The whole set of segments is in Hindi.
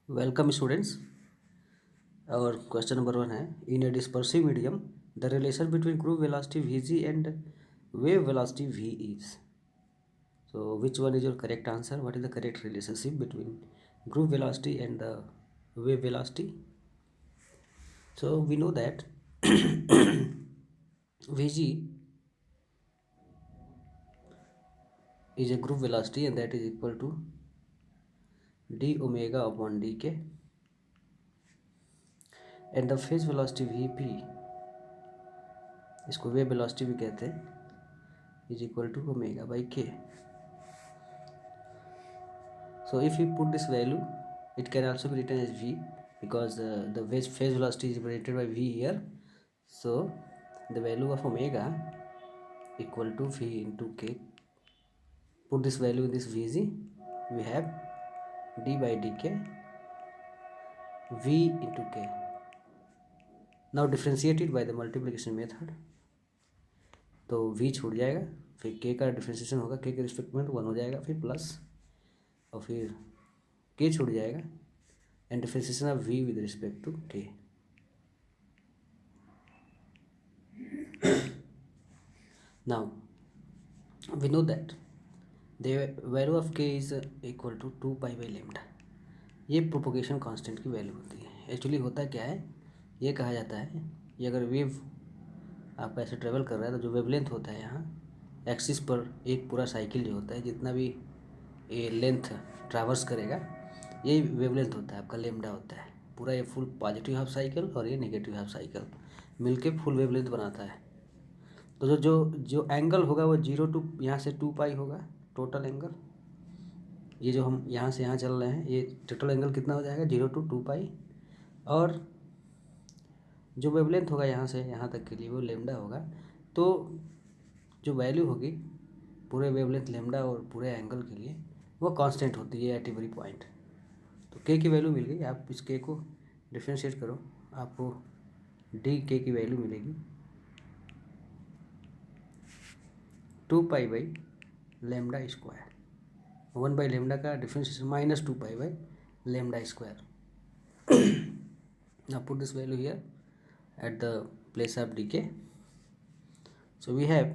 Welcome students. Our question number 1 है in a dispersive medium the relation between group velocity Vg and wave velocity V is. So which one is your correct answer? What is the correct relationship between group velocity and the wave velocity? So we know that Vg is a group velocity and that is equal to d omega upon dk, and the phase velocity Vp, इसको वेव वेलोसिटी भी कहते हैं, is equal to omega by k. So if we put this value, it can also be written as v because the phase velocity is represented by v here. So the value of omega equal to v into k. Put this value in this vg, we have d by dk v into k. Now differentiate it by the multiplication method. तो v छूट जाएगा, फिर k का डिफ्रेंशिएशन होगा, k के रिस्पेक्ट में तो 1 हो जाएगा, फिर प्लस और फिर k छूट जाएगा and differentiation of v with respect to k. Now we know that the value of k is equal to 2 pi by lambda. ये प्रोपोगेशन कांस्टेंट की वैल्यू होती है. एक्चुअली होता क्या है, ये कहा जाता है ये अगर वेव आपका ऐसे ट्रेवल कर रहा है तो जो वेवलेंथ होता है यहाँ एक्सिस पर एक पूरा साइकिल जो होता है जितना भी ये लेंथ ट्रैवर्स करेगा यही वेवलेंथ होता है, आपका लेमडा होता है. पूरा ये फुल पॉजिटिव हाफ साइकिल और ये नेगेटिव हाफ साइकिल मिलके फुल वेवलेंथ बनाता है. तो जो जो जो एंगल होगा वो 0 टू यहाँ से 2 पाई होगा टोटल एंगल. ये जो हम यहाँ से यहाँ चल रहे हैं ये टोटल एंगल कितना हो जाएगा 0 टू 2 पाई. और जो वेवलेंथ होगा यहाँ से यहाँ तक के लिए वो लेमडा होगा. तो जो वैल्यू होगी पूरे वेवलेंथ लेमडा और पूरे एंगल के लिए वो कांस्टेंट होती है एट एवरी पॉइंट. तो के की वैल्यू मिल गई. आप इस के को डिफ्रेंशिएट करो, आपको डी के की वैल्यू मिलेगी 2 pi by lambda square. 1 by lambda का differentiation minus 2 pi by lambda square. Now put this value here at the place of dk. So we have,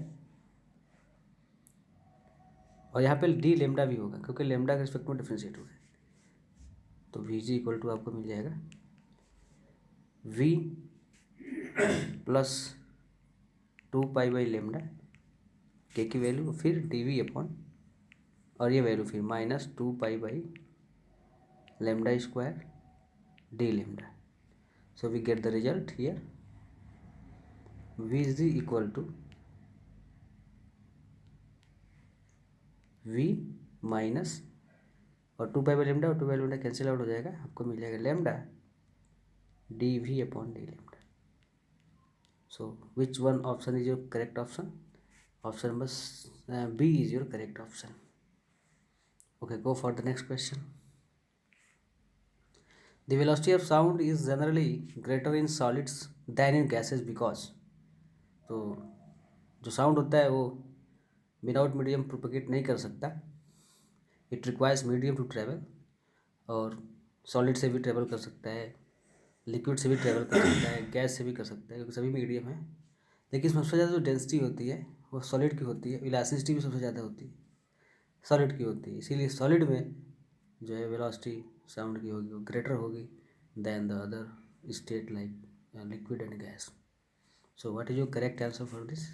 और यहाँ पे डी लेमडा भी होगा क्योंकि लेमडा के रिस्पेक्ट में डिफ्रेंशिएट हो गया. तो वी जी इक्वल टू आपको मिल जाएगा v plus 2 pi by lambda के की वैल्यू, फिर डी वी अपॉन और ये वैल्यू फिर minus 2 pi by lambda square D lambda. So we get the result here Vg equal to V minus और 2 पाई बाई लेमडा और 2 पाई लेमडा कैंसिल आउट हो जाएगा, आपको मिल जाएगा lambda d v upon d lambda. So which one option is your correct option? Option number B is your correct option. Okay, go for the next question. The velocity of sound is generally greater in solids than in gases because. तो जो साउंड होता है वो विदाउट मीडियम प्रोपगेट नहीं कर सकता. It requires medium to travel. और सॉलिड से भी ट्रेवल कर सकता है, लिक्विड से भी ट्रेवल कर सकता है, गैस से भी कर सकता है क्योंकि सभी मीडियम है. लेकिन सबसे ज़्यादा जो डेंसिटी होती है वो सॉलिड की होती है. इलास्टिसिटी भी सबसे ज़्यादा होती है सॉलिड की होती है. इसीलिए सॉलिड में जो है वेलोसिटी साउंड की होगी वो ग्रेटर होगी than the other state like liquid and gas. So what is your correct answer for this?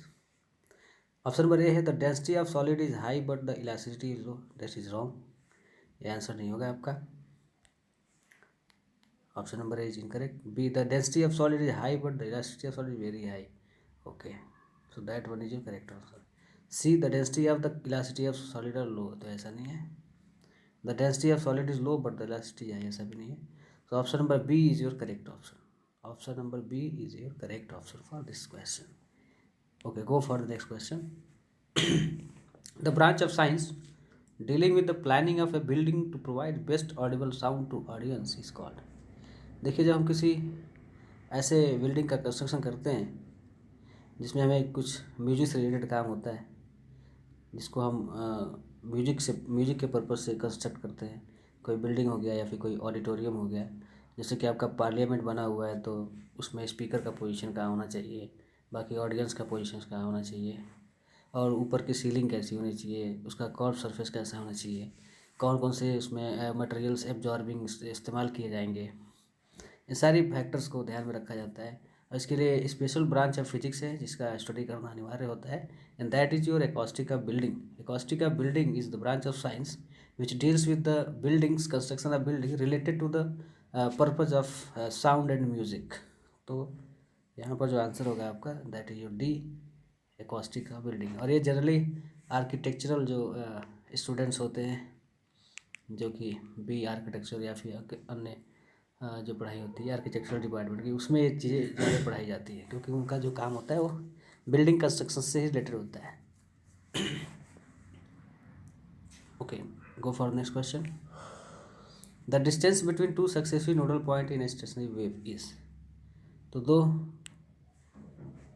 Option number A है the density of solid is high but the elasticity is low. That is wrong. ये आंसर नहीं होगा आपका. Option number A is incorrect. B the density of solid is high but the elasticity of solid is very high. Okay, so that one is your correct answer. C the density of the elasticity of solid are low. तो ऐसा नहीं है. The density of solid is low but the elasticity high, ऐसा भी नहीं है. So option number B is your correct option. Option number B is your correct option for this question. Okay, go for the next question. The branch of science dealing with the planning of a building to provide best audible sound to audience is called. देखिए, जब हम किसी ऐसे बिल्डिंग का कंस्ट्रक्शन करते हैं जिसमें हमें कुछ म्यूजिक से रिलेटेड काम होता है, जिसको हम म्यूजिक के पर्पज़ से कंस्ट्रक्ट करते हैं, कोई बिल्डिंग हो गया या फिर कोई ऑडिटोरियम हो गया, जैसे कि आपका पार्लियामेंट बना हुआ है तो उसमें स्पीकर का पोजीशन कहाँ होना चाहिए, बाकी ऑडियंस का पोजीशन कहाँ होना चाहिए, और ऊपर की सीलिंग कैसी होनी चाहिए, उसका कर्व सरफेस कैसा होना चाहिए, कौन कौन से उसमें मटेरियल्स एब्जॉर्बिंग इस्तेमाल किए जाएंगे, ये सारी फैक्टर्स को ध्यान में रखा जाता है। और इसके लिए स्पेशल ब्रांच ऑफ फिजिक्स है जिसका स्टडी करना अनिवार्य होता है, and that is your acoustics building. Acoustics building is the branch of science which deals with the buildings, construction of building related to the purpose of sound and music. तो यहाँ पर जो आंसर होगा आपका that is your D, acoustics building. और ये जनरली आर्किटेक्चरल जो स्टूडेंट्स होते हैं जो कि बी आर्किटेक्चर या फिर अन्य जो पढ़ाई होती है आर्किटेक्चरल डिपार्टमेंट की, उसमें ये चीज़ें ज़्यादा पढ़ाई जाती है क्योंकि उनका जो काम होता है वो बिल्डिंग कंस्ट्रक्शन से ही रिलेटेड होता है। Okay, go for next question. The distance between two successive nodal point in a stationary wave is. तो दो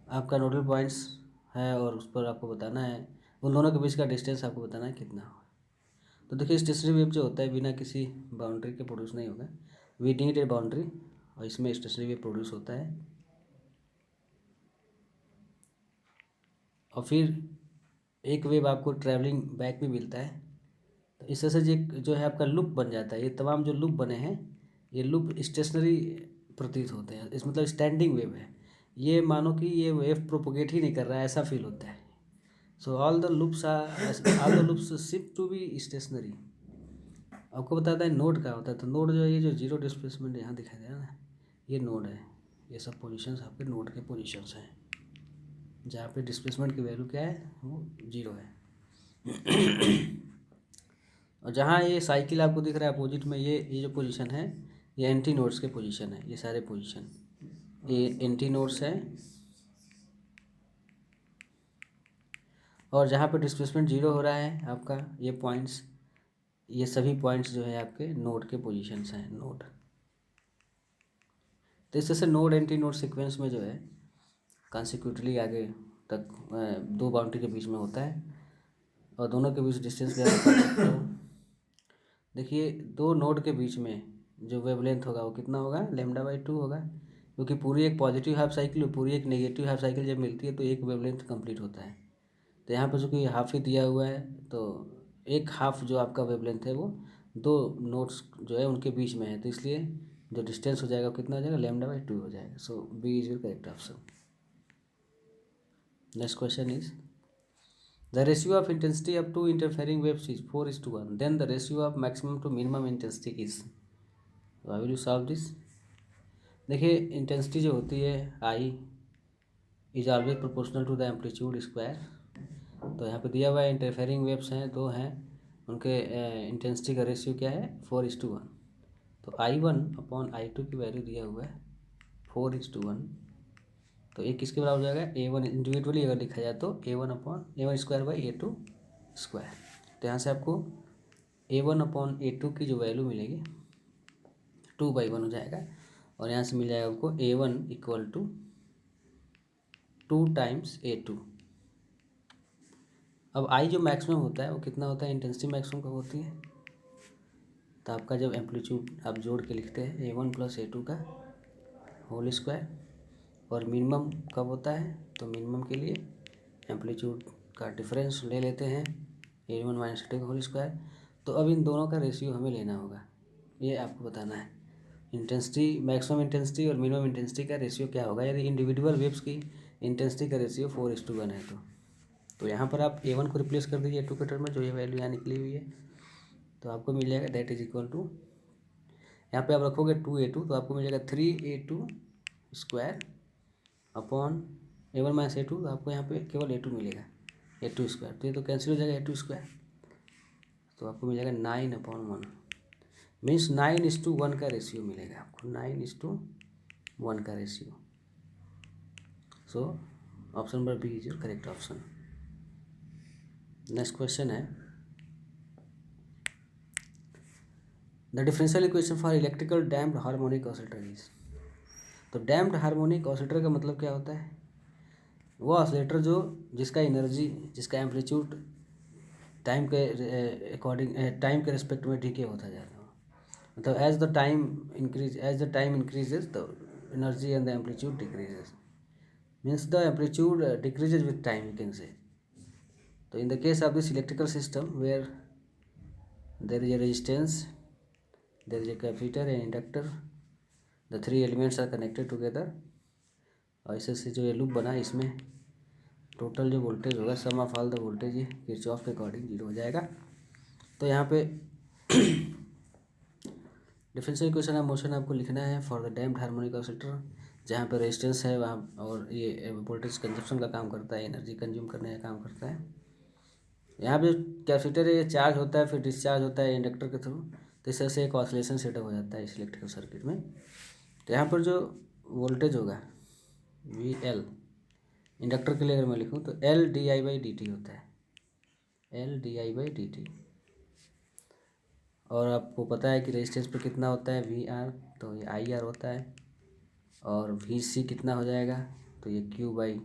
आपका नोडल पॉइंट्स है और उस पर आपको बताना है, उन दोनों के बीच का डिस्टेंस आपको बताना है कितना होगा। तो देखिए स्टेशनरी वेव जो होता है बिना किसी बाउंड्री के प्रोड्यूस नहीं होगा, वी नीड ए बाउंड्री, और इसमें स्टेशनरी वेव प्रोड्यूस होता है। और फिर एक वेव आपको ट्रैवलिंग बैक भी मिलता है। तो इस तरह से जो है आपका लूप बन जाता है। ये तमाम जो लूप बने हैं ये लूप स्टेशनरी प्रतीत होते हैं, इस मतलब स्टैंडिंग वेव है। ये मानो कि ये वेव प्रोपोगेट ही नहीं कर रहा है, ऐसा फील होता है। So all the loops shift to be stationary. आपको बताता है नोड क्या होता है। तो नोड जो है, ये जो जीरो डिस्प्लेसमेंट यहाँ दिखाई दे रहा है ना, ये नोड है। ये सब पोजीशंस आपके नोड के पोजीशंस हैं जहाँ पे डिस्प्लेसमेंट की वैल्यू क्या है, वो जीरो है। और जहाँ ये साइकिल आपको दिख रहा है अपोजिट में, ये जो पोजीशन है ये एंटी नोड्स के पोजीशन है। ये सारे पोजीशन ये एंटी नोड्स है, और जहाँ पे डिस्प्लेसमेंट जीरो हो रहा है आपका ये पॉइंट्स, ये सभी पॉइंट्स जो है आपके नोड के पोजीशंस हैं, नोड। तो इस तरह से नोड एंटी नोड सीक्वेंस में जो है कॉन्सिक्यूटिवली आगे तक दो बाउंड्री के बीच में होता है, और दोनों के बीच डिस्टेंस क्या होता है। तो देखिए दो नोड के बीच में जो वेवलेंथ होगा वो कितना होगा, λ/2 होगा, क्योंकि पूरी एक पॉजिटिव हाफ साइकिल और पूरी एक नेगेटिव हाफ साइकिल जब मिलती है तो एक वेवलेंथ कंप्लीट होता है। तो यहाँ पर चूँकि हाफ ही दिया हुआ है तो एक हाफ जो आपका वेवलेंथ है वो दो नोड्स जो है उनके बीच में है, तो इसलिए जो डिस्टेंस हो जाएगा वो कितना हो जाएगा, λ/2 हो जाएगा। So B is your correct option. Next question is the ratio of intensity of two interfering waves is 4:1, then the ratio of maximum to minimum intensity is। How will you solve this? देखिए इंटेंसिटी जो होती है I is always proportional to the amplitude square. तो यहाँ पे दिया हुआ है इंटरफेयरिंग वेव्स हैं, दो हैं, उनके इंटेंसिटी का रेशियो क्या है, 4:1। तो I1/I2 की वैल्यू दिया हुआ है 4:1। तो एक किसके बराबर हो जाएगा, A1 इंडिविजुअली अगर लिखा जाए तो A1/A1² A2²। तो यहाँ से आपको A1/A2 की जो वैल्यू मिलेगी 2/1 हो जाएगा, और यहाँ से मिल जाएगा आपको A1 = 2 × A2। अब I जो मैक्सिमम होता है वो कितना होता है, इंटेंसिटी मैक्सिमम कब होती है, तो आपका जब एम्पलीट्यूड आप जोड़ के लिखते हैं A1 + A2 का होल स्क्वायर, और मिनिमम कब होता है, तो मिनिमम के लिए एम्पलीट्यूड का डिफरेंस ले लेते हैं A1 - A2 का होल स्क्वायर। तो अब इन दोनों का रेशियो हमें लेना होगा, ये आपको बताना है। इंटेंसिटी, मैक्सिमम इंटेंसिटी और मिनिमम इंटेंसिटी का रेशियो क्या होगा यदि इंडिविजुअल वेव्स की इंटेंसिटी का रेशियो 4:1 है। तो यहाँ पर आप A1 को रिप्लेस कर दीजिए A2 के टर्म में, जो ये वैल्यू यहाँ निकली हुई है, तो आपको मिल जाएगा दैट इज इक्वल टू, यहाँ पे आप रखोगे 2A2 तो आपको मिल जाएगा 3A2² अपॉन A1 - A2, तो आपको यहाँ पे केवल A2 मिलेगा, A2²। तो ये तो कैंसिल हो जाएगा A2², तो आपको मिल जाएगा 9/1, मीन्स 9:1 का रेशियो मिलेगा आपको, 9:1 का ratio. So option number B is your correct option. Next question है the differential equation for electrical damped harmonic oscillator is. तो डैम्प्ड हार्मोनिक ऑसिलेटर का मतलब क्या होता है, वो ऑसिलेटर जो जिसका एनर्जी, जिसका एम्पलीट्यूड टाइम के अकॉर्डिंग, टाइम के रिस्पेक्ट में डीके होता जाता हो। मतलब as the time increases the energy and the amplitude decreases, means the amplitude decreases with time you can say. तो in the case of this electrical system where there is a resistance, there is a capacitor and inductor, the three elements are connected together, और इससे से जो ये लूप बना इसमें टोटल जो वोल्टेज होगा सम ऑफ ऑल द वोल्टेज ये किरचॉफ के अकॉर्डिंग 0 हो जाएगा. तो यहाँ पे डिफरेंशियल इक्वेशन ऑफ मोशन आपको लिखना है for the damped harmonic oscillator, जहाँ पे रेजिस्टेंस है वहाँ और ये वोल्टेज कंजप्शन का काम करता है, एनर्जी कंज्यूम करने का काम करता है. यहाँ पे कैपेसिटर ये चार्ज होता है फिर डिस्चार्ज होता है इंडक्टर के थ्रू, तो इस तरह से एक ऑसिलेशन सेटअप हो जाता है इस इलेक्ट्रिकल सर्किट में. तो यहाँ पर जो वोल्टेज होगा वी एल, इंडक्टर के लिए अगर मैं लिखूँ तो L D I by D T होता है, L D I by D T. और आपको पता है कि रेजिस्टेंस पे कितना होता है वी आर, तो ये आई आर होता है. और वी सी कितना हो जाएगा, तो ये क्यू बाई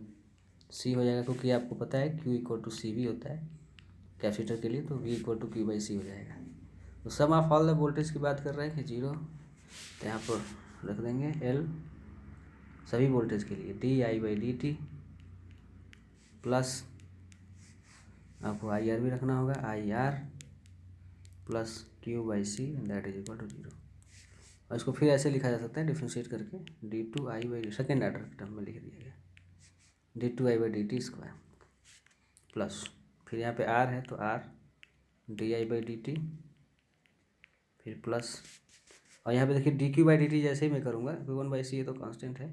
सी हो जाएगा, क्योंकि आपको पता है क्यू इक्वल टू सी भी होता है कैपेसिटर के लिए, तो V equal to Q by C हो जाएगा. तो sum of all the voltage की बात कर रहे हैं कि 0, तो यहाँ पर रख देंगे एल सभी वोल्टेज के लिए d I by D t plus आपको आई आर भी रखना होगा I R plus Q by C that is equal to 0. और इसको फिर ऐसे लिखा जा सकता है डिफ्रेंशिएट करके d two I by second order के टर्म में लिख दिया गया d two I by D t square plus फिर यहाँ पे आर है तो R d I by D t फिर प्लस, और यहाँ पे देखिए d Q by D t जैसे ही मैं करूँगा क्योंकि 1/c ये तो कांस्टेंट है,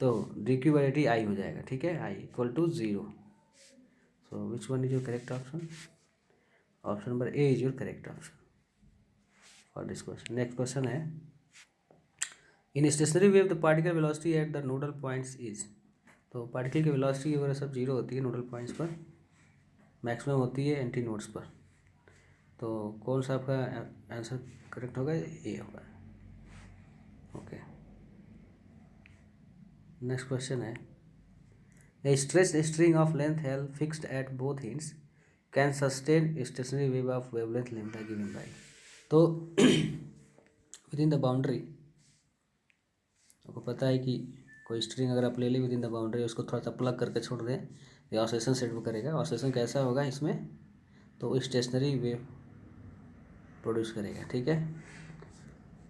तो D Q by D T I हो जाएगा. ठीक है, I equal to 0. So which one is your correct option? Option number A is your correct option for this question. Next question है in stationary wave the particle velocity at the nodal points is. तो पार्टिकल की वेलोसिटी वगैरह सब 0 होती है नोडल पॉइंट्स पर, मैक्सिमम होती है एंटी नोड्स पर. तो कौन सा आपका आंसर करेक्ट होगा? ए होगा. ओके, नेक्स्ट क्वेश्चन है A stretched string of length L fixed at both ends can sustain stationary wave of wavelength lambda given by. तो विद इन द बाउंड्री, आपको पता है कि कोई स्ट्रिंग अगर आप ले लें विद इन द बाउंड्री, उसको थोड़ा सा प्लग करके छोड़ दें, ये ऑसिलेशन सेट भी करेगा. ऑसिलेशन कैसा होगा इसमें, तो स्टेशनरी वेव प्रोड्यूस करेगा. ठीक है,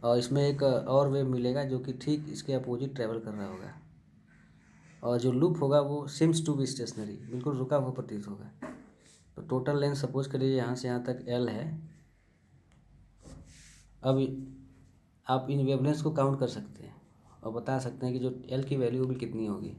और इसमें एक और वेव मिलेगा जो कि ठीक इसके अपोजिट ट्रैवल कर रहा होगा, और जो लूप होगा वो सिम्स टू बी स्टेशनरी, बिल्कुल रुका हुआ प्रतीत होगा. तो टोटल लेंथ सपोज करिए यहाँ से यहाँ तक एल है. अब आप इन वेवलेंथ्स को काउंट कर सकते हैं और बता सकते हैं कि जो एल की वैल्यू भी कितनी होगी.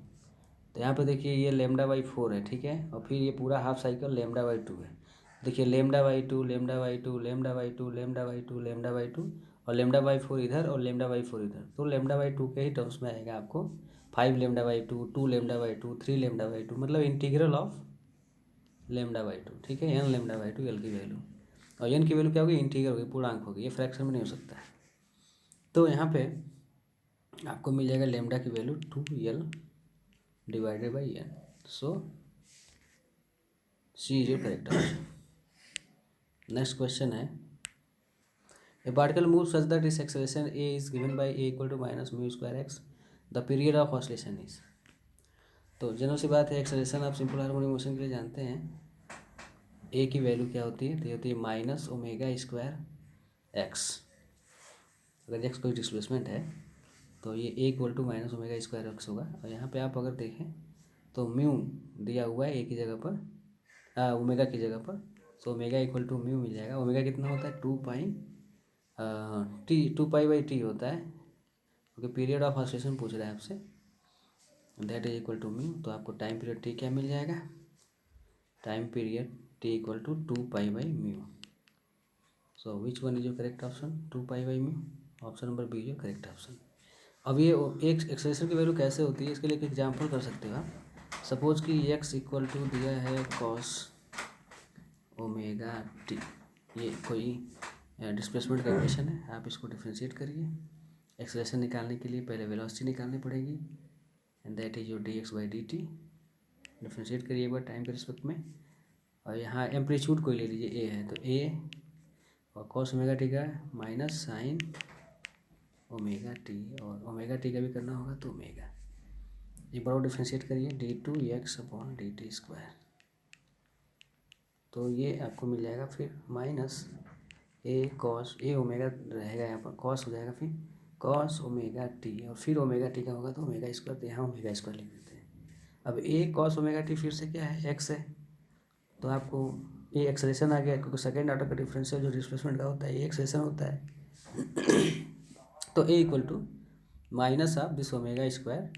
तो यहाँ पे देखिए ये लेमडा बाई 4 है. ठीक है, और फिर ये पूरा हाफ साइकिल लेमडा बाई 2 है. देखिए lambda by 2 lambda by 2 lambda by 2 lambda by 2 lambda by 2 और लेमडा बाई 4 इधर और लेमडा बाई 4 इधर. तो लेमडा बाई 2 के ही टर्म्स में आएगा आपको 5 lambda by 2 2 lambda by 2 3 lambda by 2, मतलब इंटीग्रल ऑफ लेमडा बाई 2. ठीक है, एन लेमडा बाई 2 एल की वैल्यू, और एन की वैल्यू क्या होगी, इंटीग्रल होगी, पूर्णांक होगी, ये फ्रैक्शन में नहीं हो सकता है. तो यहाँ पे आपको मिल जाएगा लेमडा की value 2l divided by N. So C is your correct answer. Next question है A particle move such that its acceleration A is given by A equal to minus mu square X, the period of oscillation is. तो जनरल सी बात है, एक्सेलरेशन आप सिंपल हार्मोनिक मोशन के लिए जानते हैं ए की वैल्यू क्या होती है, तो ये होती है माइनस ओमेगा स्क्वायर एक्स. अगर एक्स कोई डिस्प्लेसमेंट है तो ये A equal to minus omega square X होगा. और यहाँ पे आप अगर देखें तो म्यू दिया हुआ है ए की जगह पर, ओमेगा की जगह पर, तो ओमेगा इक्वल टू म्यू मिल जाएगा. ओमेगा कितना होता है 2 पाई होता है, क्योंकि पीरियड ऑफ ऑसिलेशन पूछ रहा है आपसे, that is equal to mu. तो आपको टाइम पीरियड टी क्या मिल जाएगा, time period T equal to 2 पाई/म्यू. So which one is your correct option, 2 पाई/म्यू. Option number B is your correct option. अब ये एक एक्सेलरेशन की वैल्यू कैसे होती है, इसके लिए एक एग्जांपल कर सकते हो आप. सपोज कि एक्स इक्वल टू दिया है कॉस ओमेगा टी, ये कोई डिस्प्लेसमेंट का इक्वेशन है. आप इसको डिफ्रेंशिएट करिए. एक्सेलरेशन निकालने के लिए पहले वेलोसिटी निकालनी पड़ेगी, and that is your D x by D T. Differentiate करिए एक बार टाइम के रिस्पेक्ट में. और यहाँ एम्पलीट्यूड कोई ले लीजिए, ए है तो ए, और कॉस ओमेगा टी का है माइनस साइन ओमेगा टी, और ओमेगा टी का भी करना होगा तो ओमेगा। एक बार और डिफ्रेंशिएट करिए, d two x upon d t square, तो ये आपको मिल जाएगा फिर minus a cos, a omega रहेगा यहाँ पर, कॉस हो जाएगा फिर कॉस ओमेगा टी, और फिर ओमेगा टी का होगा तो ओमेगा स्क्वायर, तो यहाँ ओमेगा स्क्वायर लिख देते हैं। अब ए कॉस ओमेगा टी फिर से क्या है, एक्स है, तो आपको ये एक्सेलेरेशन आ गया, क्योंकि सेकेंड ऑर्डर का डिफरेंशियल जो डिस्प्लेसमेंट का होता है ये एक्सेलेरेशन होता है। तो A equal to minus of this omega square,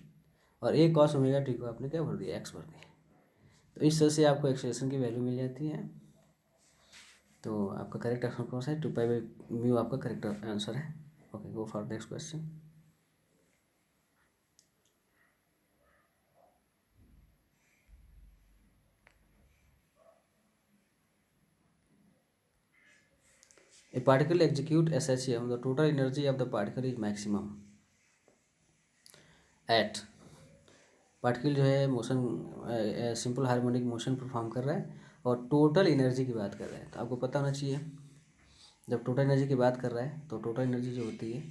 और ए कॉस ओमेगा टी को आपने क्या भर दिया, एक्स भर दिया। तो इस तरह से आपको एक्सेलेरेशन की वैल्यू मिल जाती है। तो आपका करेक्ट आंसर कौन सा है, 2π/μ आपका करेक्ट आंसर है। Okay, go for next question. A particle execute SHM, the total energy of the particle is maximum at, particle जो है motion simple harmonic motion perform कर रहा है और टोटल एनर्जी की बात कर रहा है। तो आपको पता होना चाहिए जब टोटल एनर्जी की बात कर रहा है तो टोटल एनर्जी जो होती है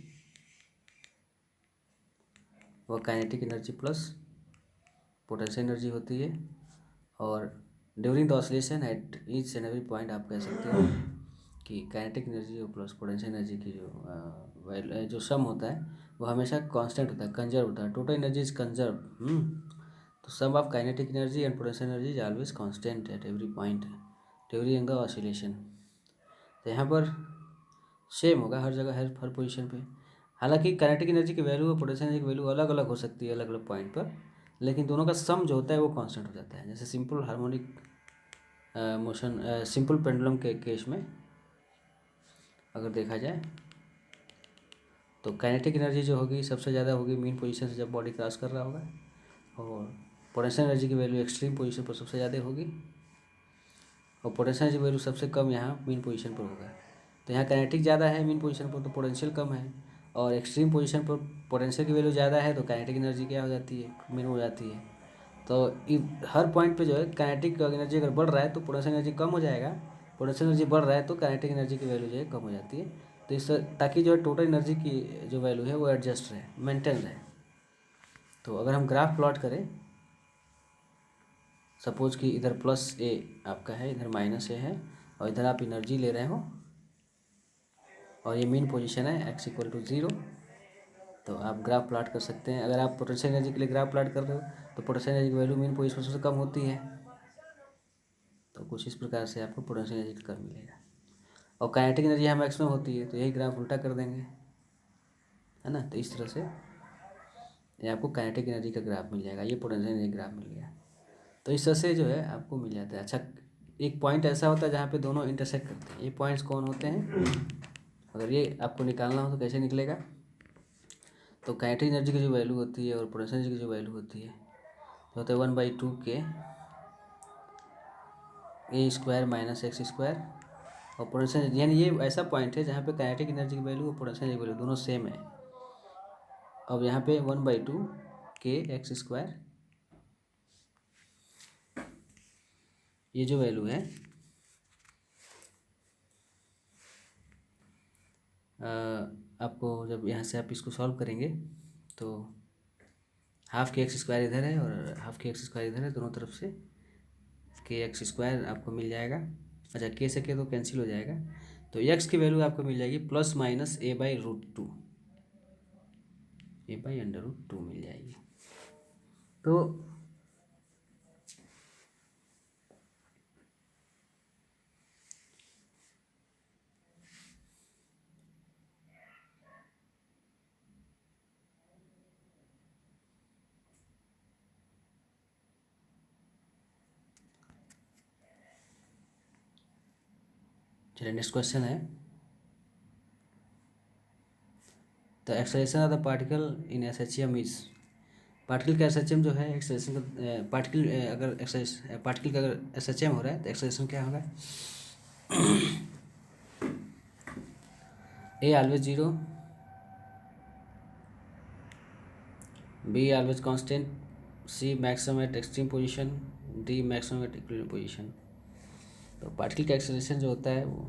वह kinetic energy plus potential energy होती है, और during the oscillation at each and every point आप कह सकते हो कि काइनेटिक एनर्जी और प्लस पोटेंशियल एनर्जी की जो सम होता है वो हमेशा कांस्टेंट होता है, कंजर्व होता है। टोटल एनर्जी इज कंजर्व, तो sum of kinetic energy and potential energy is always constant at every point during the oscillation. तो यहाँ पर सेम होगा हर जगह, हर पोजीशन पे। हालांकि काइनेटिक एनर्जी की वैल्यू और पोटेंशियल एनर्जी की वैल्यू अलग अलग हो सकती है अलग अलग पॉइंट पर, लेकिन दोनों का सम जो होता है वो कांस्टेंट हो जाता है। जैसे simple harmonic motion, simple pendulum के केस में अगर देखा जाए तो काइनेटिक एनर्जी जो होगी सबसे ज़्यादा होगी मीन पोजीशन से जब बॉडी क्रॉस कर रहा होगा, और पोटेंशियल एनर्जी की वैल्यू एक्सट्रीम पोजीशन पर सबसे ज़्यादा होगी, और पोटेंशियल एनर्जी की वैल्यू सबसे कम यहाँ मीन पोजीशन पर होगा। तो यहाँ काइनेटिक ज़्यादा है मीन पोजीशन पर तो पोटेंशियल कम है, और एक्सट्रीम पोजीशन पर पोटेंशियल की वैल्यू ज़्यादा है तो काइनेटिक एनर्जी क्या हो जाती है, मीन हो जाती है। तो हर पॉइंट पे जो है काइनेटिक एनर्जी अगर बढ़ रहा है तो पोटेंशियल एनर्जी कम हो जाएगा, पोटेंशियल एनर्जी बढ़ रहा है तो काइनेटिक एनर्जी की वैल्यू जो है कम हो जाती है। तो इस ताकि जो है टोटल एनर्जी की जो वैल्यू है वो एडजस्ट रहे, मेंटेन रहे। तो अगर हम ग्राफ प्लॉट करें, सपोज कि इधर प्लस ए आपका है, इधर माइनस ए है, और इधर आप एनर्जी ले रहे हो, और ये मेन पोजीशन है x इक्वल टू 0, तो आप ग्राफ प्लॉट कर सकते हैं। अगर आप पोटेंशियल एनर्जी के लिए ग्राफ प्लॉट कर रहे हो तो पोटेंशियल एनर्जी की वैल्यू मेन पोजीशन से कम होती है, तो कुछ इस प्रकार से आपको पोटेंशियल एनर्जी का कर्व मिलेगा। और काइनेटिक एनर्जी यहाँ मैक्सिमम होती है तो यही ग्राफ उल्टा कर देंगे, है ना। तो इस तरह से ये आपको काइनेटिक एनर्जी का ग्राफ मिल जाएगा, ये पोटेंशियल एनर्जी ग्राफ मिल गया। तो इस तरह से जो है आपको मिल जाता है। अच्छा, एक पॉइंट ऐसा होता है जहाँ पे दोनों इंटरसेक्ट करते हैं, ये पॉइंट्स कौन होते हैं, अगर ये आपको निकालना हो तो कैसे निकलेगा, तो काइनेटिक एनर्जी की जो वैल्यू होती है और पोटेंशियल एनर्जी की जो वैल्यू होती है तो होता है 1/2 के ए स्क्वायर माइनस एक्स स्क्वायर, और पोटेंशियल यानी ये ऐसा पॉइंट है जहाँ पे काइनेटिक एनर्जी की वैल्यू और पोटेंशियल एनर्जी की वैल्यू दोनों सेम है। अब यहाँ पे 1/2 के एक्स स्क्वायर ये जो वैल्यू है आपको जब यहाँ से आप इसको सॉल्व करेंगे तो हाफ के एक्स स्क्वायर इधर है और हाफ के एक्स स्क्वायर इधर है, दोनों तरफ से के एक्स स्क्वायर आपको मिल जाएगा। अच्छा, के से के तो कैंसिल हो जाएगा, तो एक्स की वैल्यू आपको मिल जाएगी प्लस माइनस a/√2, a/√2 मिल जाएगी। तो चलिए नेक्स्ट क्वेश्चन है, the acceleration of the particle in SHM is, particle का SHM जो है एक्सेलरेशन का पार्टिकल अगर पार्टिकल का अगर SHM हो रहा है तो एक्सेलरेशन क्या होगा, A always 0, B always constant, C maximum at extreme position, D maximum at equilibrium position। तो पार्टिकल का एक्सेलरेशन जो होता है वो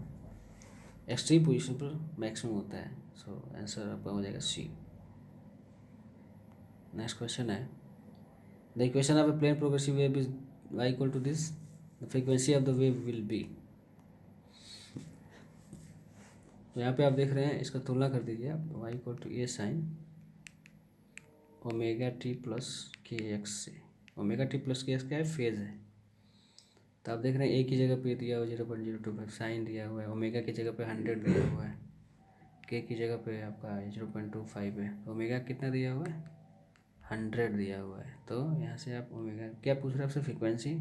एक्सट्रीम पोजीशन पर मैक्सिमम होता है। सो आंसर आपका हो जाएगा सी। नेक्स्ट क्वेश्चन है, the equation of a plane progressive wave is y equal to this, the frequency of the wave will be. तो यहाँ पे आप देख रहे हैं, इसका तुलना कर दीजिए आप, y equal to a sine omega t plus k x से। Omega t plus k x क्या है, फेज है। तो आप देख रहे हैं ए की जगह पे दिया हुआ 0.025, साइन दिया हुआ है, ओमेगा की जगह पे 100 दिया हुआ है, के की जगह पे आपका 0.25 है, ओमेगा कितना दिया हुआ है, 100 दिया हुआ है। तो यहाँ से आप ओमेगा क्या पूछ रहे हैं आपसे, frequency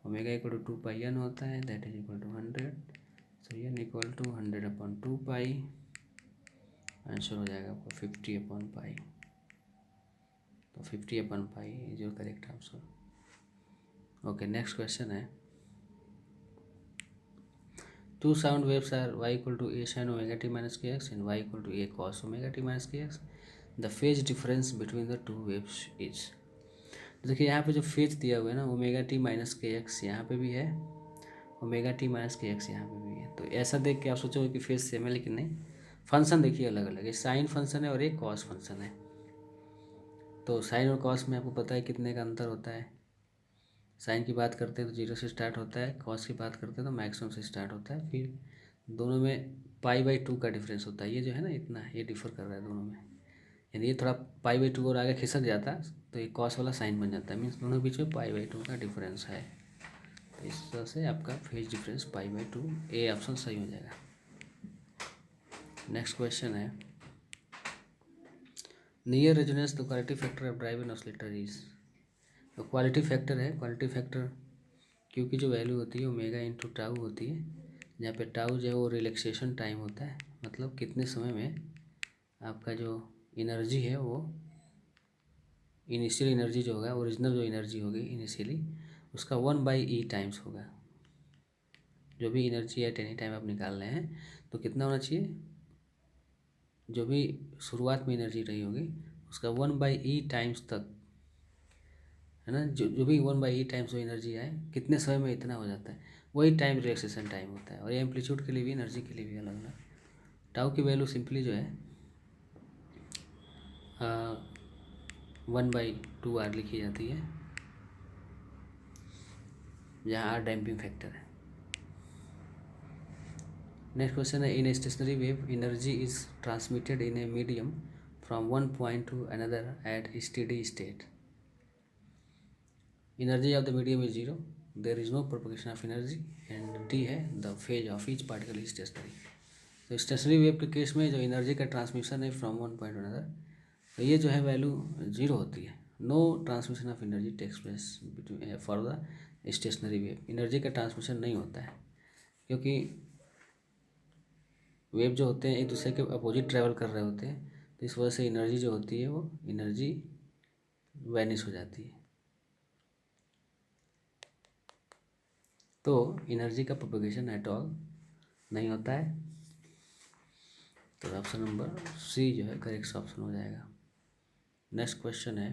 omega equal to 2πn होता है, that is equal to 100। So N equal to 100/2π, answer हो जाएगा आपका 50/π। तो 50/π is your correct answer. Okay, next question है, two sound waves are y equal to a sin omega t minus kx and y equal to a cos omega t minus kx. The phase difference between the two waves is। तो देखिए यहाँ पे जो फेज दिया हुआ है ना, ओमेगा टी माइनस के एक्स यहाँ पे भी है, ओमेगा टी माइनस के एक्स यहाँ पे भी है। तो ऐसा देख के आप सोचोगे कि फेज सेम है, लेकिन नहीं, फंक्शन देखिए अलग अलग है। साइन फंक्शन है और एक कॉस फंक्शन है। तो साइन और कॉस में आपको पता है कितने का अंतर होता है। साइन की बात करते हैं तो 0 से स्टार्ट होता है, कॉस की बात करते हैं तो मैक्सिमम से स्टार्ट होता है, फिर दोनों में π/2 का डिफरेंस होता है। ये जो है ना इतना, ये डिफर कर रहा है दोनों में, यानी ये थोड़ा π/2 और आगे खिसक जाता है तो ये कॉस वाला साइन बन जाता है, मीन्स दोनों बीच में π/2 का डिफरेंस है। तो इस तरह से आपका फेज डिफरेंस π/2, ए ऑप्शन सही हो जाएगा। नेक्स्ट क्वेश्चन है, near resonance the quality factor of drive in oscillator is. तो क्वालिटी फैक्टर है, क्वालिटी फैक्टर क्योंकि जो वैल्यू होती है ओमेगा इंटू टाउ होती है, जहाँ पे टाउ जो है वो रिलैक्सेशन टाइम होता है, मतलब कितने समय में आपका जो एनर्जी है वो इनिशियल एनर्जी जो होगा, ओरिजिनल जो एनर्जी होगी इनिशियली, उसका 1/e टाइम्स होगा। जो भी एनर्जी एट एनी टाइम आप निकाल रहे हैं तो कितना होना चाहिए, जो भी शुरुआत में एनर्जी रही होगी उसका 1/e टाइम्स तक, है ना, जो भी 1/e टाइम्स जो एनर्जी आए कितने समय में इतना हो जाता है, वही टाइम रिलैक्सेशन टाइम होता है। और ये एम्पलीट्यूड के लिए भी, एनर्जी के लिए भी अलग अलग। टाउ की वैल्यू सिंपली जो है 1/2r लिखी जाती है, जहाँ आर डैम्पिंग फैक्टर है। नेक्स्ट क्वेश्चन है, in stationary wave energy is transmitted in a medium from one point to another at steady state. Energy of the medium is 0, there is no propagation of energy, and D है the phase of each particle is stationary. तो स्टेशनरी वेव के केस में जो एनर्जी का ट्रांसमिशन है from one point to another, तो ये जो है वैल्यू 0 होती है। No transmission of energy takes place for the stationary wave. Energy का ट्रांसमिशन नहीं होता है क्योंकि वेव जो होते हैं एक दूसरे के अपोजिट ट्रैवल कर रहे होते हैं, तो इस वजह से एनर्जी जो होती है वो एनर्जी वैनिश हो जाती है। तो एनर्जी का प्रोपगेशन एट ऑल नहीं होता है। तो ऑप्शन नंबर सी जो है करेक्ट ऑप्शन हो जाएगा। नेक्स्ट क्वेश्चन है,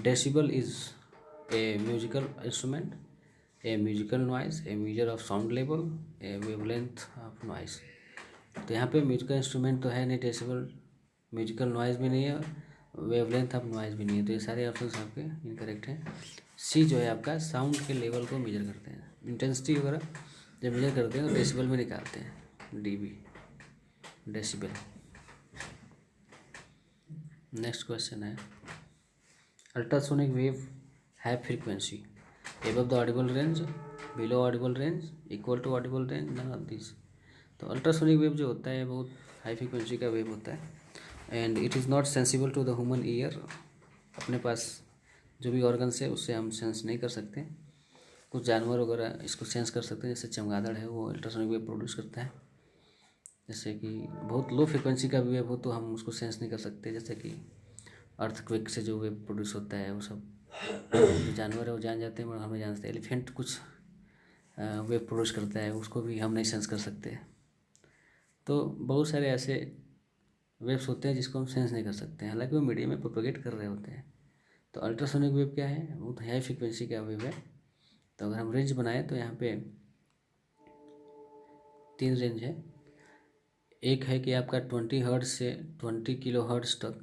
decibel is a musical instrument, A musical noise, A measure of sound level, A wavelength of noise. तो यहाँ पे म्यूजिकल इंस्ट्रूमेंट तो है नहीं, डेसिबल म्यूजिकल नॉइज भी नहीं है, वेवलेंथ ऑफ नॉइज भी नहीं है। तो ये सारे ऑप्शन आपके इनकरेक्ट हैं। सी जो है आपका साउंड के लेवल को मेजर करते हैं, इंटेंसिटी वगैरह जब मेजर करते हैं तो डेसिबल में निकालते हैं, डीबी डेसिबल। नेक्स्ट क्वेश्चन है, ultrasonic wave have frequency above the audible range, below audible range, equal to audible range, none of these। तो अल्ट्रासोनिक वेव जो होता है बहुत हाई फ्रीक्वेंसी का वेव होता है, and it is not sensible to the human ear. अपने पास जो भी ऑर्गन्स है उससे हम सेंस नहीं कर सकते। कुछ जानवर वगैरह इसको सेंस कर सकते हैं, जैसे चमगादड़ है वो अल्ट्रासोनिक वेव प्रोड्यूस करता है। जैसे कि बहुत लो फ्रिक्वेंसी का वेव हो तो हम उसको सेंस नहीं कर सकते, जैसे कि अर्थक्वेक से जो वेव प्रोड्यूस होता है वो सब जो जानवर है वो जान जाते हैं, मगर हम नहीं जानते। एलिफेंट कुछ वेव प्रोड्यूस करता है, उसको भी हम नहीं सेंस कर सकते। तो बहुत सारे ऐसे वेव्स होते हैं जिसको हम सेंस नहीं कर सकते हैं, हालांकि वो मीडियम में प्रोपेगेट कर रहे होते हैं। तो अल्ट्रासोनिक वेव क्या है, वो तो हाई फ्रिक्वेंसी का वेव है। तो अगर हम रेंज बनाए तो यहाँ पे 3 रेंज है। एक है कि आपका 20 हर्ट्ज से 20 किलो हर्ट्ज तक,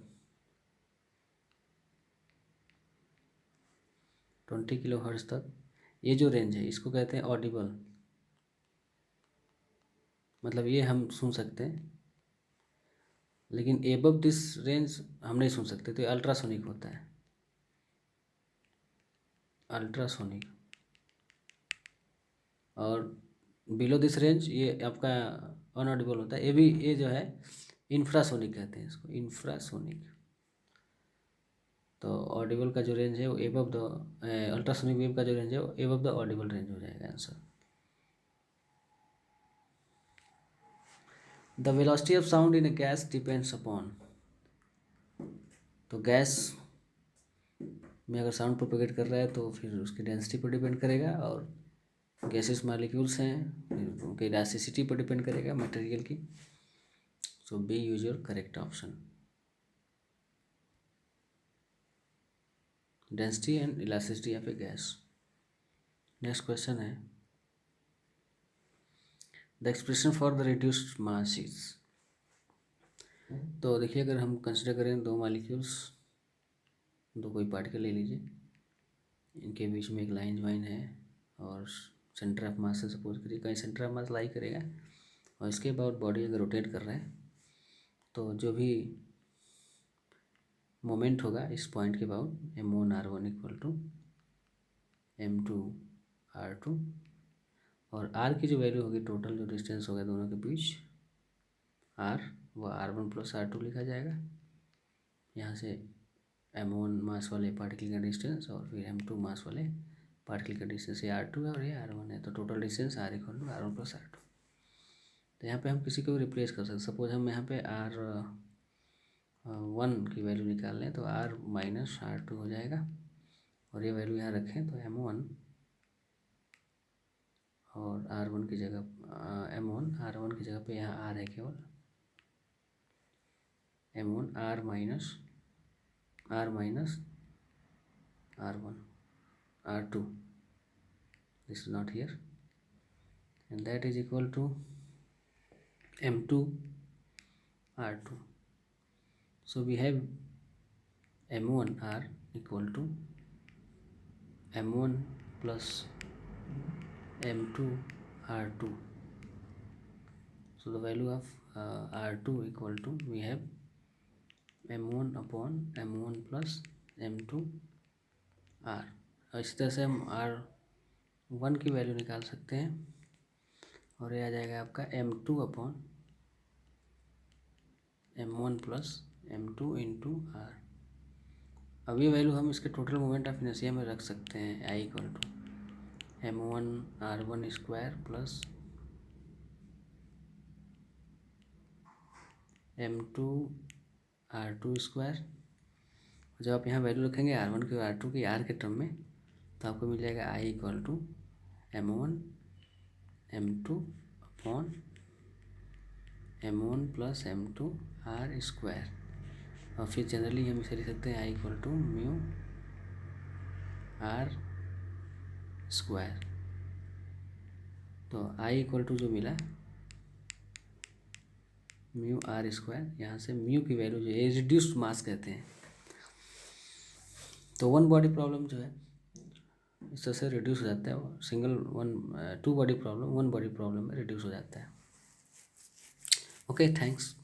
20 किलो हर्ट्ज तक ये जो रेंज है इसको कहते हैं ऑडिबल, मतलब ये हम सुन सकते हैं, लेकिन एबव दिस रेंज हम नहीं सुन सकते, तो ये अल्ट्रासोनिक होता है, अल्ट्रासोनिक। और बिलो दिस रेंज ये आपका अनऑडिबल होता है। ये जो है इंफ्रासोनिक कहते हैं इसको, इंफ्रासोनिक। तो ऑडिबल का जो रेंज है वो एबव द, अल्ट्रासोनिक वेव का जो रेंज है वो एबव द ऑडिबल रेंज हो जाएगा answer. The velocity of sound in A gas depends upon, तो गैस में अगर साउंड प्रोपेगेट कर रहा है तो फिर उसकी डेंसिटी पर डिपेंड करेगा, और गैसेस मालिक्यूल्स हैं फिर उनके इलास्टिसिटी पर डिपेंड करेगा मटेरियल की। So B is your correct option, density and elasticity of a gas. Next question है the expression for the reduced mass is. तो देखिए अगर हम कंसिडर करें दो मॉलिक्यूल्स, दो कोई पार्टिकल ले लीजिए, इनके बीच में एक लाइन ज्वाइन है और सेंटर ऑफ मास से सपोज करिए कहीं सेंटर ऑफ मास लाई करेगा, और इसके बाद बॉडी अगर रोटेट कर रहा है तो जो भी मोमेंट होगा इस पॉइंट के बाद m1r1 इक्वल टू m2r2, और r की जो वैल्यू होगी टोटल जो डिस्टेंस होगा दोनों के बीच r, वो r1 प्लस r2 लिखा जाएगा। यहाँ से m1 मास वाले पार्टिकल का डिस्टेंस और फिर m2 मास वाले पार्टिकल का डिस्टेंस, ये r2 है और ये r1 है, तो total distance r equal to r1 plus r2। तो यहाँ पे हम किसी को भी रिप्लेस कर सकते, सपोज हम यहाँ पे r1 की वैल्यू निकाल लें तो r माइनस r2 हो जाएगा, और ये वैल्यू यहाँ रखें तो m1 और r1 की जगह m1 r1 की जगह पे यहाँ r है केवल, m1 r minus r1 r2, this is not here, and that is equal to m2 r2. So we have m1 r equal to m1 plus m2 r2. So the value of r2 equal to, we have m1 upon m1 plus m2 r। और इसी तरह से हम r1 की वैल्यू निकाल सकते हैं, और ये आ जाएगा आपका m2 upon m1 plus m2 into r। अब ये वैल्यू हम इसके टोटल मोमेंट ऑफ इनर्शिया में रख सकते हैं, I equal to m1 r1 square plus m2 r2 square. जब आप यहाँ वैल्यू रखेंगे r1 की और r2 की r के टर्म में, तो आपको मिल जाएगा I equal to m1 m2 upon m1 plus m2 r square, और फिर जनरली हम इसे लिख सकते हैं I equal to mu r square. तो I इक्वल टू जो मिला म्यू r स्क्वायर, यहाँ से म्यू की वैल्यू जो है रिड्यूस्ड मास कहते हैं। तो वन बॉडी प्रॉब्लम जो है इस तरह से रिड्यूस हो जाता है, two body problem one body problem में रिड्यूस हो जाता है। Okay, thanks.